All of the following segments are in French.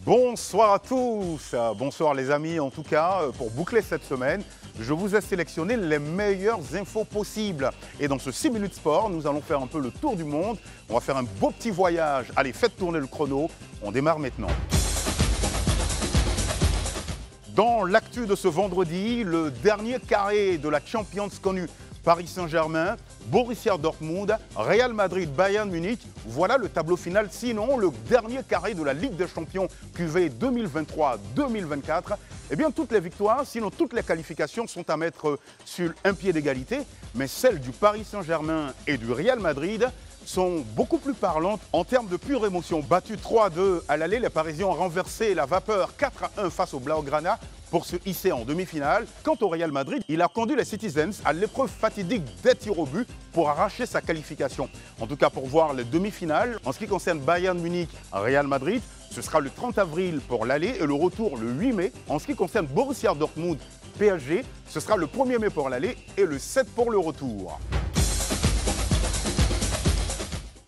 Bonsoir à tous, bonsoir les amis. En tout cas, pour boucler cette semaine, je vous ai sélectionné les meilleures infos possibles. Et dans ce 6 minutes sport, nous allons faire un peu le tour du monde. On va faire un beau petit voyage. Allez, faites tourner le chrono. On démarre maintenant. Dans l'actu de ce vendredi, le dernier carré de la Champions connue Paris Saint-Germain, Borussia Dortmund, Real Madrid, Bayern Munich. Voilà le tableau final. Sinon, le dernier carré de la Ligue des Champions QV 2023-2024. Eh bien, toutes les victoires, sinon toutes les qualifications sont à mettre sur un pied d'égalité. Mais celles du Paris Saint-Germain et du Real Madrid sont beaucoup plus parlantes en termes de pure émotion. Battus 3-2 à l'aller, les Parisiens ont renversé la vapeur 4-1 face au Blaugrana pour se hisser en demi-finale. Quant au Real Madrid, il a conduit les Citizens à l'épreuve fatidique des tirs au but pour arracher sa qualification. En tout cas, pour voir les demi-finales, en ce qui concerne Bayern Munich, Real Madrid, ce sera le 30 avril pour l'aller et le retour le 8 mai. En ce qui concerne Borussia Dortmund, PSG, ce sera le 1er mai pour l'aller et le 7 pour le retour.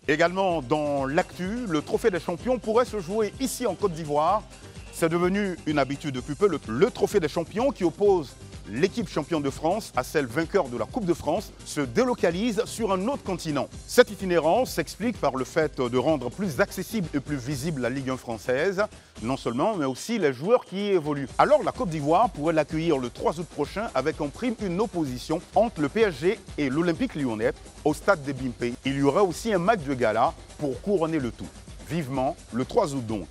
Également dans l'actu, le trophée des champions pourrait se jouer ici en Côte d'Ivoire. C'est devenu une habitude depuis peu, le trophée des champions qui oppose l'équipe championne de France à celle vainqueur de la Coupe de France se délocalise sur un autre continent. Cette itinérance s'explique par le fait de rendre plus accessible et plus visible la Ligue 1 française, non seulement, mais aussi les joueurs qui y évoluent. Alors la Côte d'Ivoire pourrait l'accueillir le 3 août prochain avec en prime une opposition entre le PSG et l'Olympique lyonnais au stade des Bimpé. Il y aurait aussi un match de gala pour couronner le tout. Vivement le 3 août donc.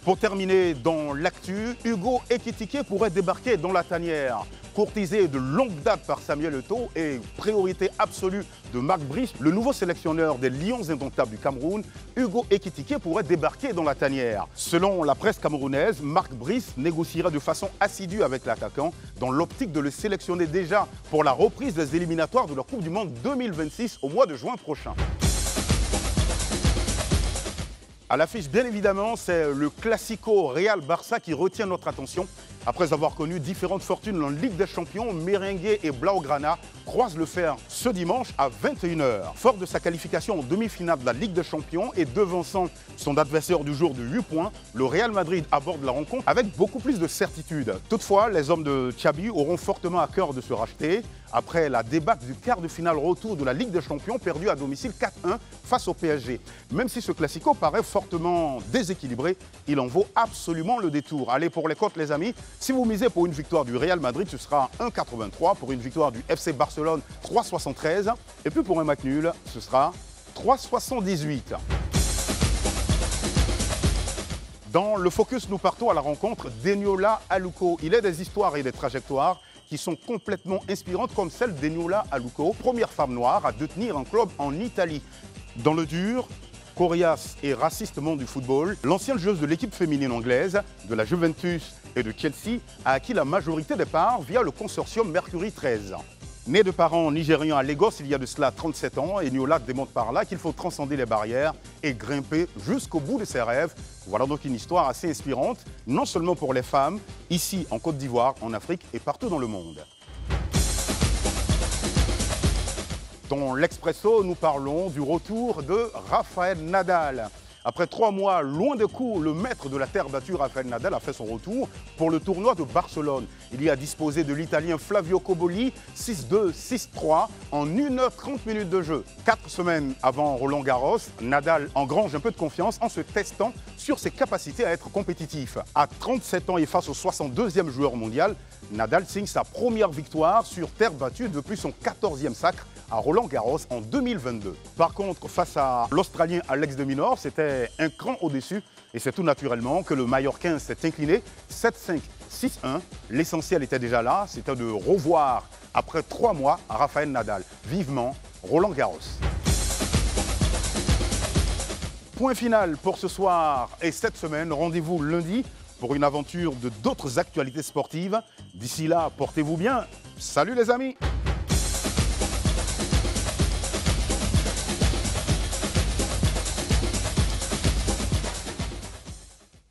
Pour terminer dans l'actu, Hugo Ekitike pourrait débarquer dans la tanière. Courtisé de longue date par Samuel Eto'o et priorité absolue de Marc Brice, le nouveau sélectionneur des Lions indomptables du Cameroun, Hugo Ekitike pourrait débarquer dans la tanière. Selon la presse camerounaise, Marc Brice négocierait de façon assidue avec l'attaquant dans l'optique de le sélectionner déjà pour la reprise des éliminatoires de la Coupe du Monde 2026 au mois de juin prochain. À l'affiche, bien évidemment, c'est le Classico Real-Barça qui retient notre attention. Après avoir connu différentes fortunes en Ligue des Champions, Merengue et Blaugrana croisent le fer ce dimanche à 21 h. Fort de sa qualification en demi-finale de la Ligue des Champions et devançant son adversaire du jour de 8 points, le Real Madrid aborde la rencontre avec beaucoup plus de certitude. Toutefois, les hommes de Xabi auront fortement à cœur de se racheter après la débâcle du quart de finale retour de la Ligue des Champions perdu à domicile 4-1 face au PSG. Même si ce Classico paraît fortement déséquilibré, il en vaut absolument le détour. Allez, pour les cotes les amis, si vous misez pour une victoire du Real Madrid, ce sera 1,83. Pour une victoire du FC Barcelone, 3,73. Et puis pour un match nul, ce sera 3,78. Dans le focus, nous partons à la rencontre d'Eniola Aluko. Il est des histoires et des trajectoires qui sont complètement inspirantes comme celle d'Eniola Aluko, première femme noire à détenir un club en Italie. Dans le dur, coriace et raciste monde du football, l'ancienne joueuse de l'équipe féminine anglaise, de la Juventus et de Chelsea, a acquis la majorité des parts via le consortium Mercury 13. Née de parents nigérians à Lagos il y a de cela 37 ans, Eniola démontre par là qu'il faut transcender les barrières et grimper jusqu'au bout de ses rêves. Voilà donc une histoire assez inspirante, non seulement pour les femmes, ici en Côte d'Ivoire, en Afrique et partout dans le monde. Dans l'Expresso, nous parlons du retour de Rafael Nadal. Après 3 mois loin de cours, le maître de la terre battue, Rafael Nadal, a fait son retour pour le tournoi de Barcelone. Il y a disposé de l'Italien Flavio Cobolli, 6-2, 6-3 en 1h30 de jeu. 4 semaines avant Roland Garros, Nadal engrange un peu de confiance en se testant sur ses capacités à être compétitif. À 37 ans et face au 62e joueur mondial, Nadal signe sa première victoire sur terre battue depuis son 14e sacre à Roland Garros en 2022. Par contre, face à l'Australien Alex de Minaur, c'était un cran au-dessus et c'est tout naturellement que le Mallorquin s'est incliné 7-5, 6-1. L'essentiel était déjà là, c'était de revoir après 3 mois Rafael Nadal. Vivement Roland Garros. Point final pour ce soir et cette semaine. Rendez-vous lundi pour une aventure de d'autres actualités sportives. D'ici là, portez-vous bien. Salut les amis!